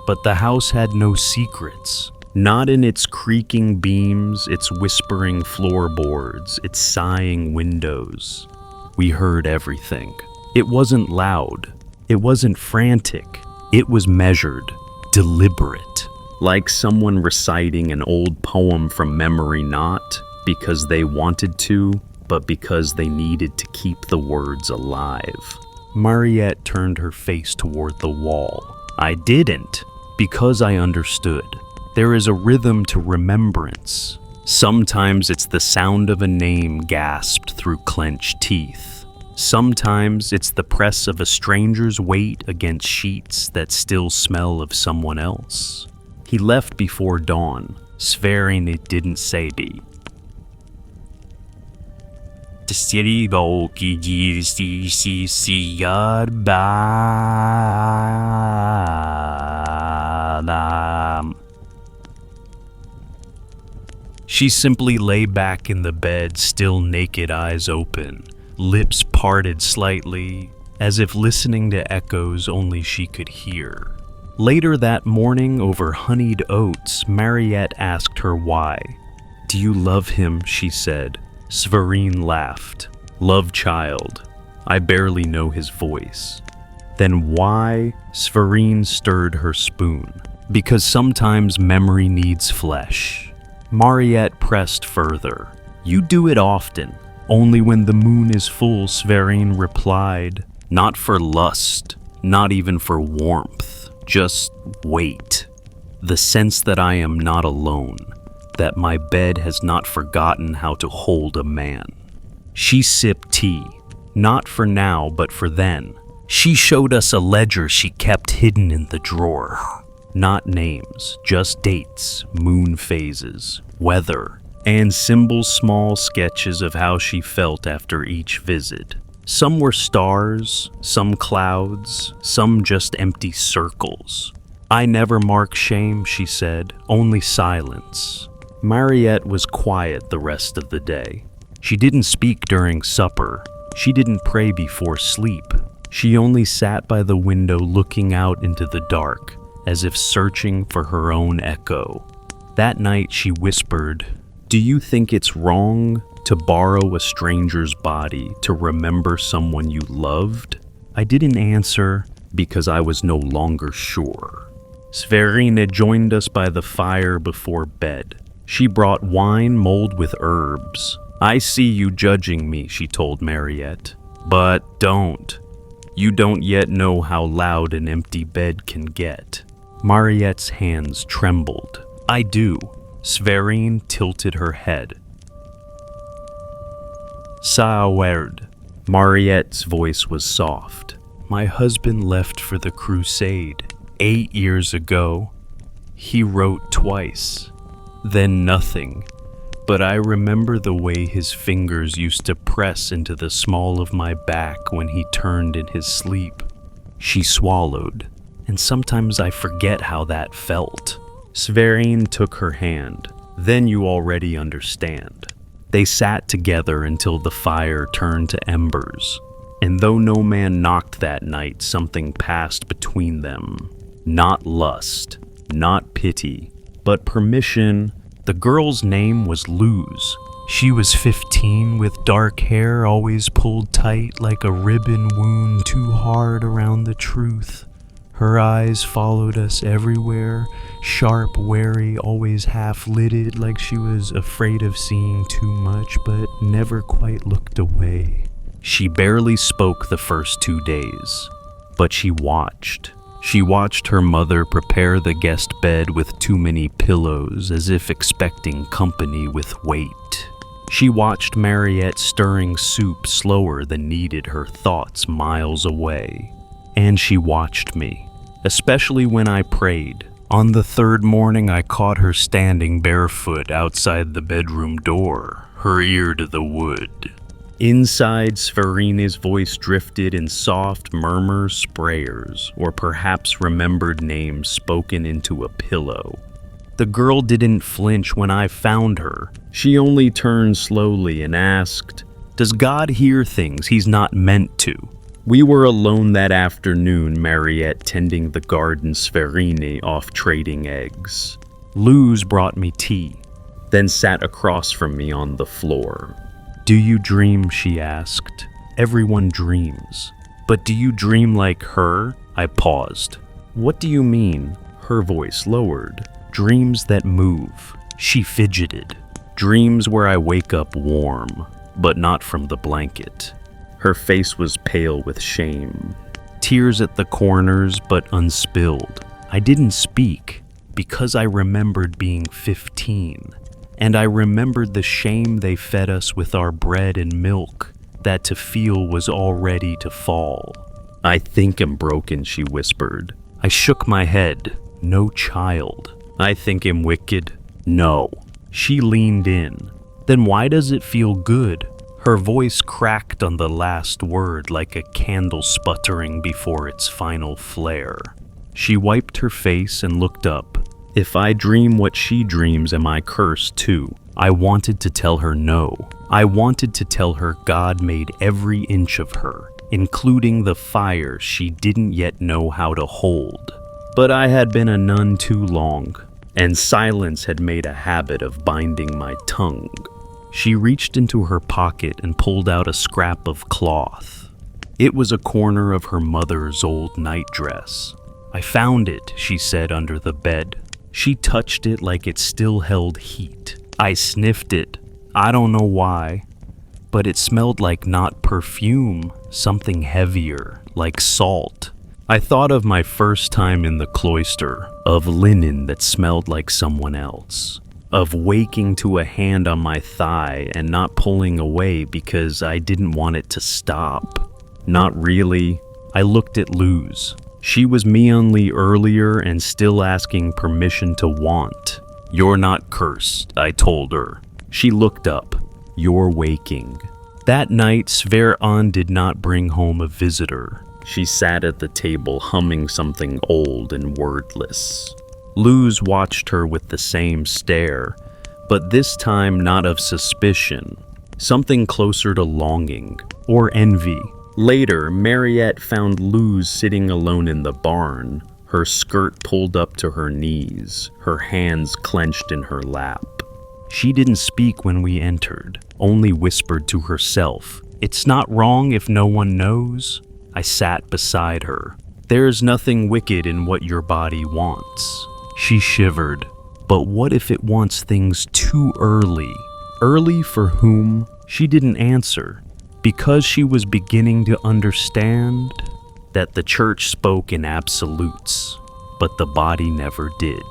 but the house had no secrets, not in its creaking beams, its whispering floorboards, its sighing windows. We heard everything. It wasn't loud, it wasn't frantic, it was measured, deliberate, like someone reciting an old poem from memory, not because they wanted to, but because they needed to keep the words alive. Mariette turned her face toward the wall. I didn't, because I understood. There is a rhythm to remembrance. Sometimes it's the sound of a name gasped through clenched teeth. Sometimes it's the press of a stranger's weight against sheets that still smell of someone else. He left before dawn, swearing it didn't say the. She simply lay back in the bed, still naked, eyes open, lips parted slightly, as if listening to echoes only she could hear. Later that morning, over honeyed oats, Mariette asked her why. "Do you love him?" she said. Sverin laughed. "Love child. I barely know his voice." "Then why?" Sverin stirred her spoon. "Because sometimes memory needs flesh." Mariette pressed further. "You do it often. Only when the moon is full," Sverin replied. "Not for lust, not even for warmth. Just wait. The sense that I am not alone. That my bed has not forgotten how to hold a man." She sipped tea, not for now, but for then. She showed us a ledger she kept hidden in the drawer. Not names, just dates, moon phases, weather, and simple small sketches of how she felt after each visit. Some were stars, some clouds, some just empty circles. "I never mark shame," she said, "only silence." Mariette was quiet the rest of the day. She didn't speak during supper. She didn't pray before sleep. She only sat by the window looking out into the dark, as if searching for her own echo. That night she whispered, "Do you think it's wrong to borrow a stranger's body to remember someone you loved?" I didn't answer because I was no longer sure. Sverina joined us by the fire before bed. She brought wine mulled with herbs. "I see you judging me," she told Mariette. "But don't. You don't yet know how loud an empty bed can get." Mariette's hands trembled. "I do." Sverin tilted her head. "Sa word." Mariette's voice was soft. "My husband left for the crusade 8 years ago. He wrote twice. Then nothing. But I remember the way his fingers used to press into the small of my back when he turned in his sleep." She swallowed, and sometimes I forget how that felt. Sverin took her hand. Then you already understand. They sat together until the fire turned to embers, and though no man knocked that night, something passed between them. Not lust, not pity, but permission. The girl's name was Luz. She was 15 with dark hair always pulled tight like a ribbon wound too hard around the truth. Her eyes followed us everywhere, sharp, wary, always half-lidded like she was afraid of seeing too much but never quite looked away. She barely spoke the first 2 days, but she watched. She watched her mother prepare the guest bed with too many pillows as if expecting company with weight. She watched Mariette stirring soup slower than needed her thoughts miles away. And she watched me, especially when I prayed. On the third morning, I caught her standing barefoot outside the bedroom door, her ear to the wood. Inside, Sverina's voice drifted in soft murmur sprayers, or perhaps remembered names spoken into a pillow. The girl didn't flinch when I found her. She only turned slowly and asked, "Does God hear things he's not meant to?" We were alone that afternoon, Mariette tending the garden, Sverine off trading eggs. Luz brought me tea, then sat across from me on the floor. "Do you dream?" she asked. "Everyone dreams. But do you dream like her?" I paused. "What do you mean?" Her voice lowered. "Dreams that move." She fidgeted. "Dreams where I wake up warm, but not from the blanket." Her face was pale with shame. Tears at the corners, but unspilled. I didn't speak because I remembered being 15. And I remembered the shame they fed us with our bread and milk, that to feel was already to fall. "I think I'm broken," she whispered. I shook my head. "No, child. I think I'm wicked." "No." She leaned in. "Then why does it feel good?" Her voice cracked on the last word like a candle sputtering before its final flare. She wiped her face and looked up. "If I dream what she dreams, am I cursed too?" I wanted to tell her no. I wanted to tell her God made every inch of her, including the fire she didn't yet know how to hold. But I had been a nun too long, and silence had made a habit of binding my tongue. She reached into her pocket and pulled out a scrap of cloth. It was a corner of her mother's old nightdress. "I found it," she said, under the bed. She touched it like it still held heat. I sniffed it. I don't know why, but it smelled like not perfume, something heavier, like salt. I thought of my first time in the cloister, of linen that smelled like someone else, of waking to a hand on my thigh and not pulling away because I didn't want it to stop. Not really. I looked at Luz. She was me only earlier and still asking permission to want. "You're not cursed," I told her. She looked up. "You're waking." That night, Sver did not bring home a visitor. She sat at the table humming something old and wordless. Luz watched her with the same stare, but this time not of suspicion, something closer to longing or envy. Later, Mariette found Luz sitting alone in the barn, her skirt pulled up to her knees, her hands clenched in her lap. She didn't speak when we entered, only whispered to herself, "It's not wrong if no one knows." I sat beside her. "There's nothing wicked in what your body wants." She shivered. "But what if it wants things too early?" Early for whom? She didn't answer. Because she was beginning to understand that the church spoke in absolutes, but the body never did.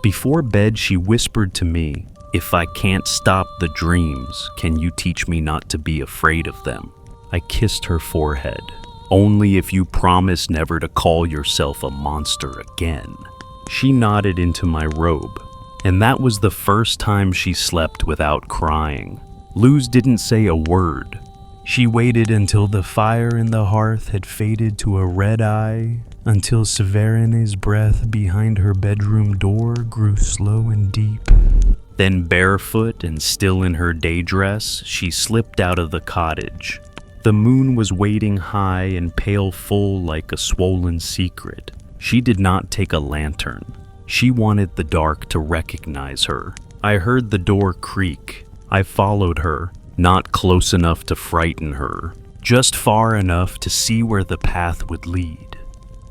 Before bed, she whispered to me, "If I can't stop the dreams, can you teach me not to be afraid of them?" I kissed her forehead. "Only if you promise never to call yourself a monster again." She nodded into my robe, and that was the first time she slept without crying. Luz didn't say a word. She waited until the fire in the hearth had faded to a red eye, until Severine's breath behind her bedroom door grew slow and deep. Then, barefoot and still in her day dress, she slipped out of the cottage. The moon was waiting high and pale full like a swollen secret. She did not take a lantern. She wanted the dark to recognize her. I heard the door creak. I followed her, not close enough to frighten her, just far enough to see where the path would lead.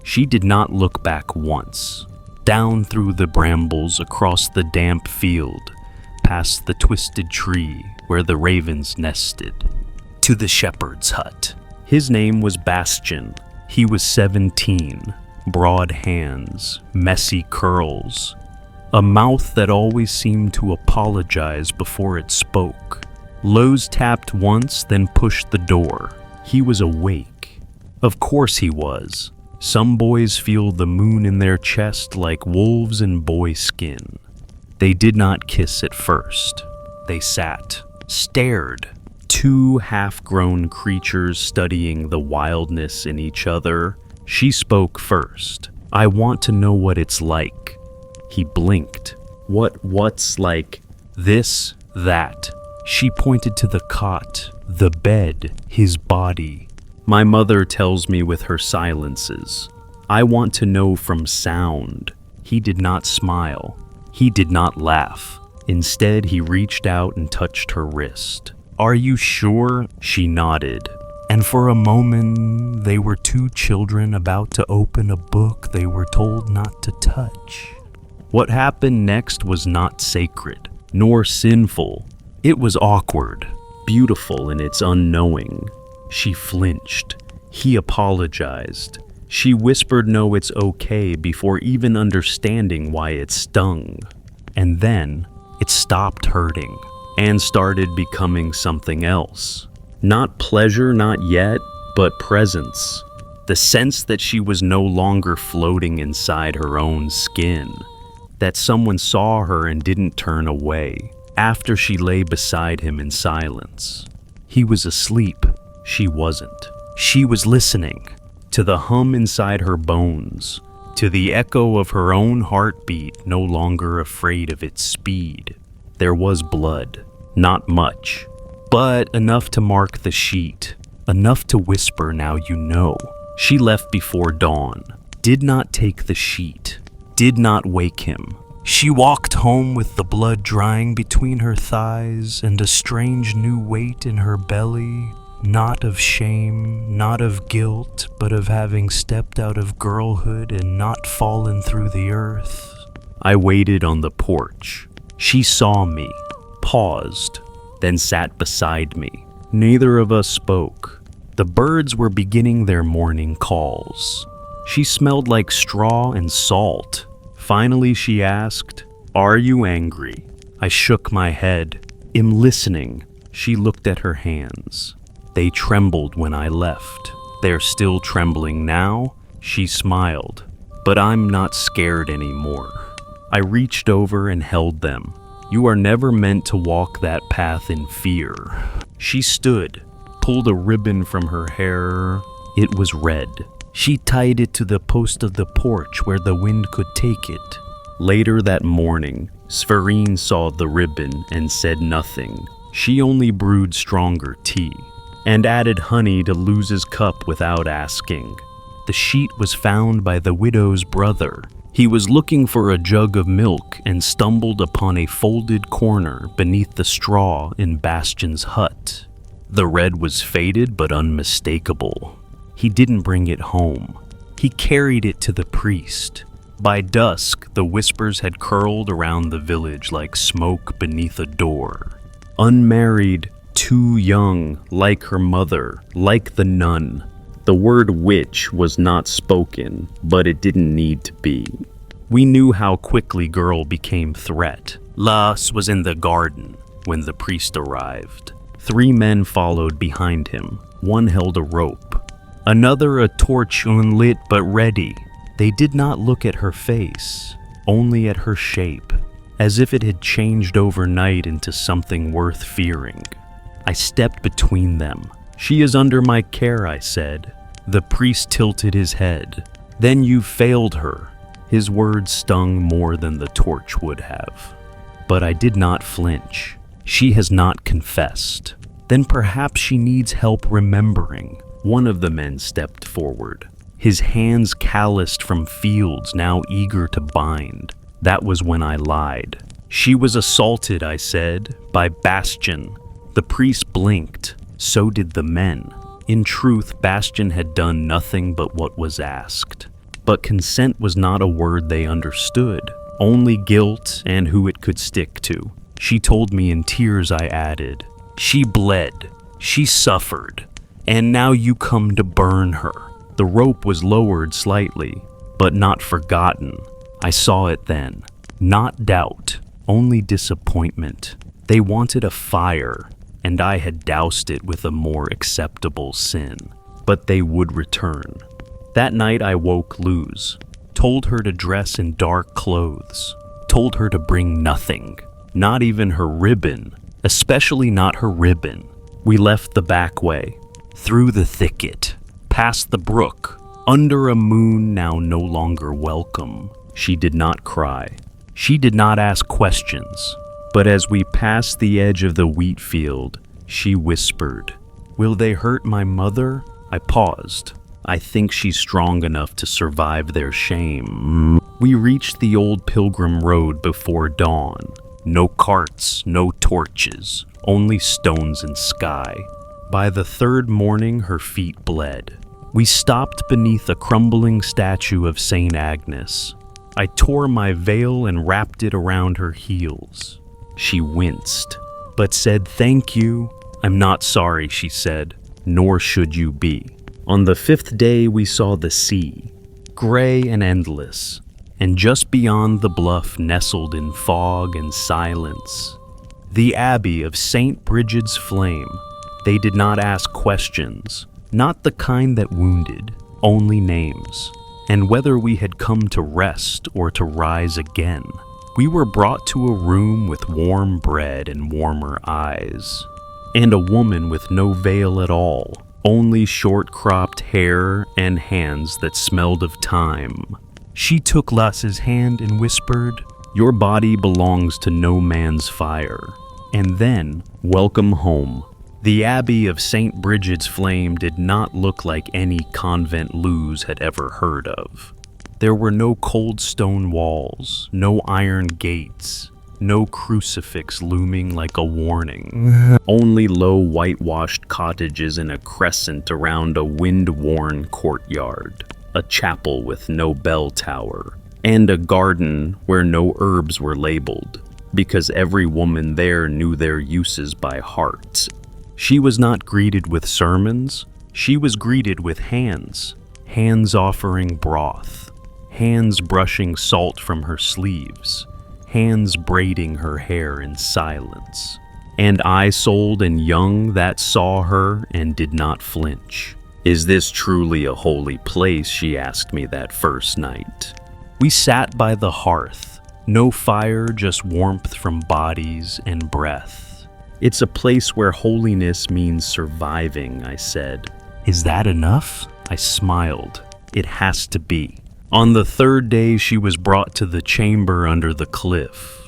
She did not look back once. Down through the brambles, across the damp field, past the twisted tree where the ravens nested, to the shepherd's hut. His name was Bastian. He was 17, broad hands, messy curls, a mouth that always seemed to apologize before it spoke. Lowe's tapped once, then pushed the door. He was awake. Of course he was. Some boys feel the moon in their chest like wolves in boy skin. They did not kiss at first. They sat, stared. Two half-grown creatures studying the wildness in each other. She spoke first. "I want to know what it's like." He blinked. What's like? This, that. She pointed to the cot, the bed, his body. My mother tells me with her silences. I want to know from sound. He did not smile. He did not laugh. Instead, he reached out and touched her wrist. "Are you sure?" She nodded. And for a moment, they were two children about to open a book they were told not to touch. What happened next was not sacred, nor sinful. It was awkward, beautiful in its unknowing. She flinched. He apologized. She whispered, "No, it's okay," before even understanding why it stung. And then, it stopped hurting and started becoming something else. Not pleasure, not yet, but presence. The sense that she was no longer floating inside her own skin. That someone saw her and didn't turn away after she lay beside him in silence. He was asleep. She wasn't. She was listening to the hum inside her bones, to the echo of her own heartbeat, no longer afraid of its speed. There was blood. Not much, but enough to mark the sheet, enough to whisper, "Now you know." She left before dawn, did not take the sheet, did not wake him. She walked home with the blood drying between her thighs and a strange new weight in her belly, not of shame, not of guilt, but of having stepped out of girlhood and not fallen through the earth. I waited on the porch. She saw me, paused, then sat beside me. Neither of us spoke. The birds were beginning their morning calls. She smelled like straw and salt. Finally, she asked, "Are you angry?" I shook my head. "I'm listening." She looked at her hands. They trembled when I left. They're still trembling now. She smiled. But I'm not scared anymore. I reached over and held them. You are never meant to walk that path in fear. She stood, pulled a ribbon from her hair. It was red. She tied it to the post of the porch where the wind could take it. Later that morning, Sverine saw the ribbon and said nothing. She only brewed stronger tea and added honey to Luz's cup without asking. The sheet was found by the widow's brother. He was looking for a jug of milk and stumbled upon a folded corner beneath the straw in Bastian's hut. The red was faded but unmistakable. He didn't bring it home. He carried it to the priest. By dusk, the whispers had curled around the village like smoke beneath a door. Unmarried, too young, like her mother, like the nun. The word witch was not spoken, but it didn't need to be. We knew how quickly girl became threat. Las was in the garden when the priest arrived. 3 men followed behind him. One held a rope. Another a torch unlit but ready. They did not look at her face, only at her shape, as if it had changed overnight into something worth fearing. I stepped between them. "She is under my care," I said. The priest tilted his head. "Then you failed her." His words stung more than the torch would have. But I did not flinch. She has not confessed. Then perhaps she needs help remembering. One of the men stepped forward, his hands calloused from fields now eager to bind. That was when I lied. She was assaulted, I said, by Bastian. The priest blinked. So did the men. In truth, Bastian had done nothing but what was asked. But consent was not a word they understood, only guilt and who it could stick to. She told me in tears, I added. She bled. She suffered. And now you come to burn her. The rope was lowered slightly, but not forgotten. I saw it then. Not doubt, only disappointment. They wanted a fire, and I had doused it with a more acceptable sin. But they would return. That night I woke Luz, told her to dress in dark clothes, told her to bring nothing, not even her ribbon, especially not her ribbon. We left the back way, through the thicket, past the brook, under a moon now no longer welcome. She did not cry. She did not ask questions. But as we passed the edge of the wheat field, she whispered, "Will they hurt my mother?" I paused. I think she's strong enough to survive their shame. We reached the old pilgrim road before dawn. No carts, no torches, only stones and sky. By the third morning, her feet bled. We stopped beneath a crumbling statue of Saint Agnes. I tore my veil and wrapped it around her heels. She winced, but said, "Thank you." "I'm not sorry," she said, "nor should you be." On the fifth day, we saw the sea, gray and endless, and just beyond the bluff, nestled in fog and silence, the abbey of St. Brigid's Flame. They did not ask questions, not the kind that wounded, only names, and whether we had come to rest or to rise again. We were brought to a room with warm bread and warmer eyes, and a woman with no veil at all, only short-cropped hair and hands that smelled of thyme. She took Lass's hand and whispered, "Your body belongs to no man's fire." And then, welcome home. The Abbey of St. Brigid's Flame did not look like any convent Luz had ever heard of. There were no cold stone walls, no iron gates, no crucifix looming like a warning. Only low whitewashed cottages in a crescent around a wind-worn courtyard, a chapel with no bell tower, and a garden where no herbs were labeled, because every woman there knew their uses by heart. She was not greeted with sermons, she was greeted with hands, hands offering broth, hands brushing salt from her sleeves, hands braiding her hair in silence. And eye-souled and young that saw her and did not flinch. "Is this truly a holy place?" she asked me that first night. We sat by the hearth, no fire, just warmth from bodies and breath. "It's a place where holiness means surviving," I said. "Is that enough?" I smiled. "It has to be." On the third day, she was brought to the chamber under the cliff.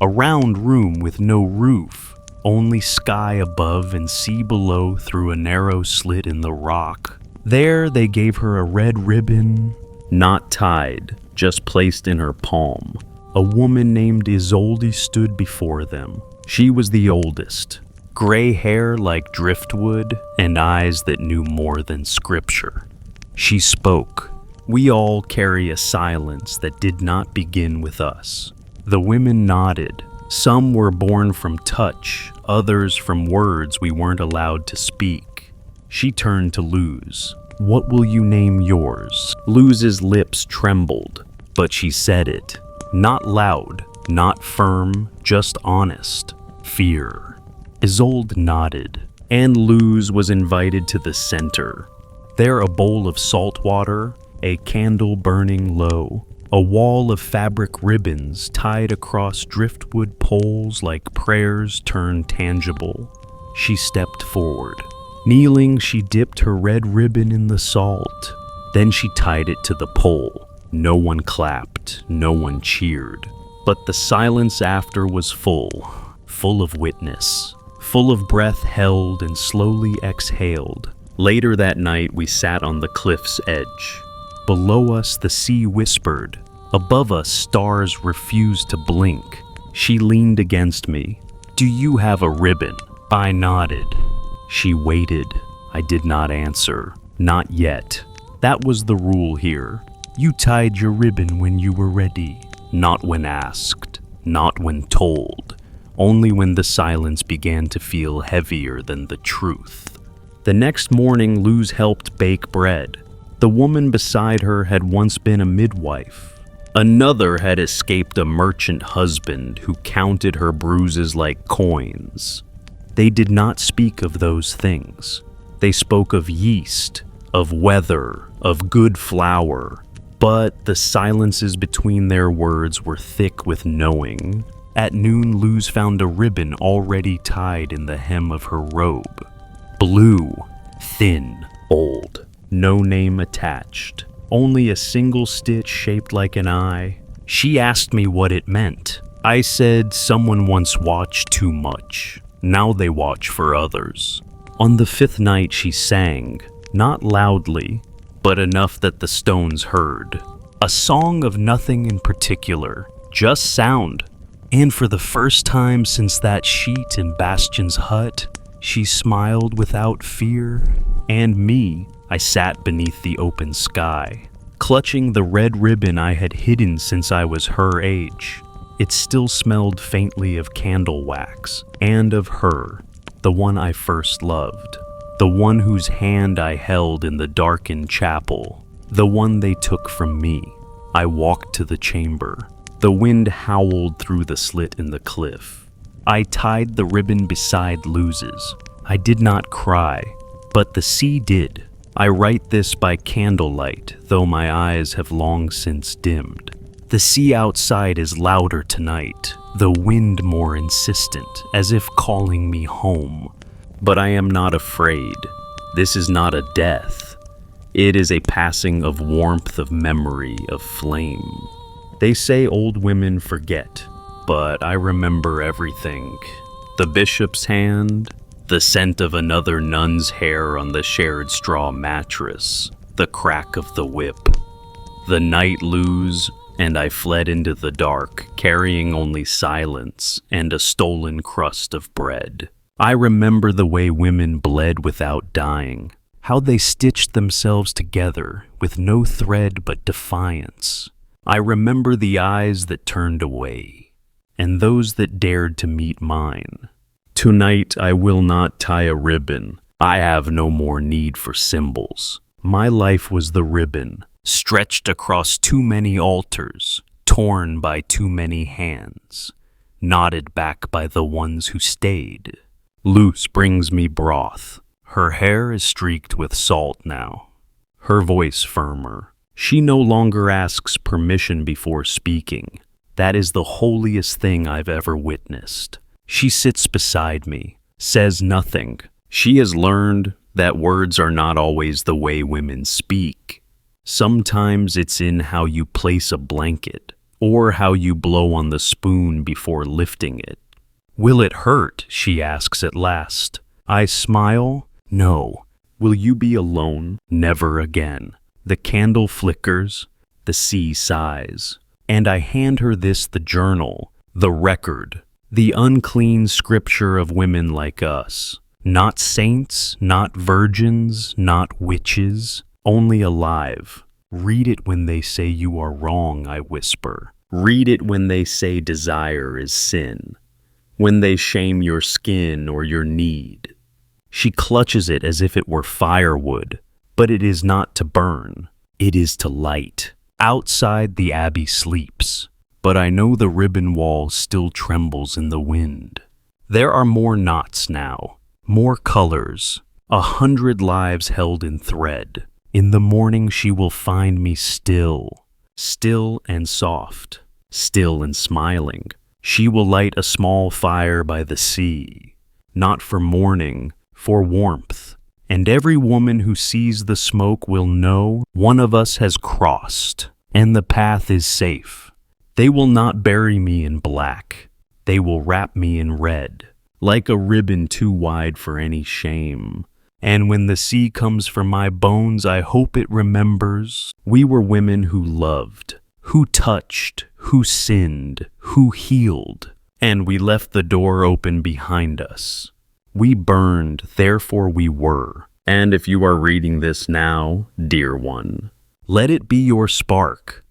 A round room with no roof, only sky above and sea below through a narrow slit in the rock. There, they gave her a red ribbon, not tied, just placed in her palm. A woman named Isolde stood before them. She was the oldest, gray hair like driftwood and eyes that knew more than scripture. She spoke. We all carry a silence that did not begin with us. The women nodded. Some were born from touch, others from words we weren't allowed to speak. She turned to Luz. "What will you name yours?" Luz's lips trembled, but she said it. Not loud, not firm, just honest. Fear. Isolde nodded, and Luz was invited to the center. There a bowl of salt water, a candle burning low, a wall of fabric ribbons tied across driftwood poles like prayers turned tangible. She stepped forward. Kneeling, she dipped her red ribbon in the salt. Then she tied it to the pole. No one clapped, no one cheered. But the silence after was full of witness, full of breath held and slowly exhaled. Later that night, we sat on the cliff's edge. Below us, the sea whispered. Above us, stars refused to blink. She leaned against me. "Do you have a ribbon?" I nodded. She waited. I did not answer. Not yet. That was the rule here. You tied your ribbon when you were ready. Not when asked. Not when told. Only when the silence began to feel heavier than the truth. The next morning, Luz helped bake bread. The woman beside her had once been a midwife. Another had escaped a merchant husband who counted her bruises like coins. They did not speak of those things. They spoke of yeast, of weather, of good flour, but the silences between their words were thick with knowing. At noon, Luz found a ribbon already tied in the hem of her robe. Blue, thin, old, no name attached. Only a single stitch shaped like an eye. She asked me what it meant. I said someone once watched too much. Now they watch for others. On the 5th night she sang, not loudly, but enough that the stones heard. A song of nothing in particular, just sound. And for the first time since that sheet in Bastion's hut, she smiled without fear. And me, I sat beneath the open sky, clutching the red ribbon I had hidden since I was her age. It still smelled faintly of candle wax, and of her, the one I first loved, the one whose hand I held in the darkened chapel, the one they took from me. I walked to the chamber. The wind howled through the slit in the cliff. I tied the ribbon beside Luz's. I did not cry, but the sea did. I write this by candlelight, though my eyes have long since dimmed. The sea outside is louder tonight, the wind more insistent, as if calling me home. But I am not afraid. This is not a death. It is a passing of warmth, of memory, of flame. They say old women forget, but I remember everything. The bishop's hand, the scent of another nun's hair on the shared straw mattress, the crack of the whip. The night Luz, and I fled into the dark, carrying only silence and a stolen crust of bread. I remember the way women bled without dying, how they stitched themselves together with no thread but defiance. I remember the eyes that turned away, and those that dared to meet mine. Tonight I will not tie a ribbon. I have no more need for symbols. My life was the ribbon, stretched across too many altars, torn by too many hands, knotted back by the ones who stayed. Luz brings me broth. Her hair is streaked with salt now, her voice firmer. She no longer asks permission before speaking. That is the holiest thing I've ever witnessed. She sits beside me, says nothing. She has learned that words are not always the way women speak. Sometimes it's in how you place a blanket, or how you blow on the spoon before lifting it. "Will it hurt?" she asks at last. I smile. No. "Will you be alone?" Never again. The candle flickers, the sea sighs, and I hand her this, the journal, the record, the unclean scripture of women like us. Not saints, not virgins, not witches, only alive. Read it when they say you are wrong, I whisper. Read it when they say desire is sin, when they shame your skin or your need. She clutches it as if it were firewood, but it is not to burn. It is to light. Outside the abbey sleeps, but I know the ribbon wall still trembles in the wind. There are more knots now, more colors, 100 lives held in thread. In the morning she will find me still, still and soft, still and smiling. She will light a small fire by the sea, not for mourning, for warmth. And every woman who sees the smoke will know one of us has crossed, and the path is safe. They will not bury me in black. They will wrap me in red, like a ribbon too wide for any shame. And when the sea comes for my bones, I hope it remembers we were women who loved, who touched, who sinned, who healed. And we left the door open behind us. We burned, therefore we were. And if you are reading this now, dear one, let it be your spark.